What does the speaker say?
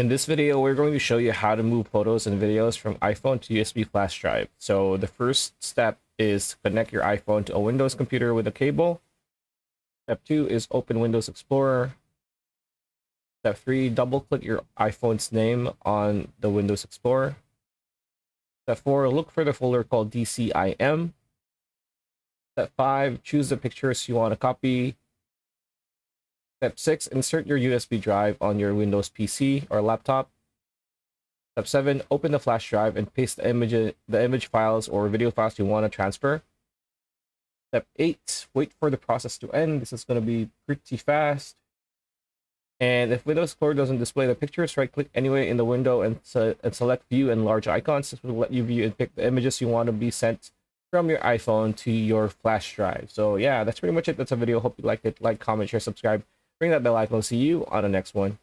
In this video, we're going to show you how to move photos and videos from iPhone to USB flash drive. So the first step is connect your iPhone to a Windows computer with a cable. Step 2 is open Windows Explorer. Step 3, double-click your iPhone's name on the Windows Explorer. Step 4, look for the folder called DCIM. Step 5, choose the pictures you want to copy. Step 6, insert your USB drive on your Windows PC or laptop. Step 7, open the flash drive and paste the image files or video files you want to transfer. Step 8, wait for the process to end. This is going to be pretty fast. And if Windows Explorer doesn't display the pictures, right-click anyway in the window and select View and Large Icons. This will let you view and pick the images you want to be sent from your iPhone to your flash drive. So yeah, that's pretty much it. That's a video. Hope you liked it. Like, comment, share, subscribe. Ring that bell icon. See you on the next one.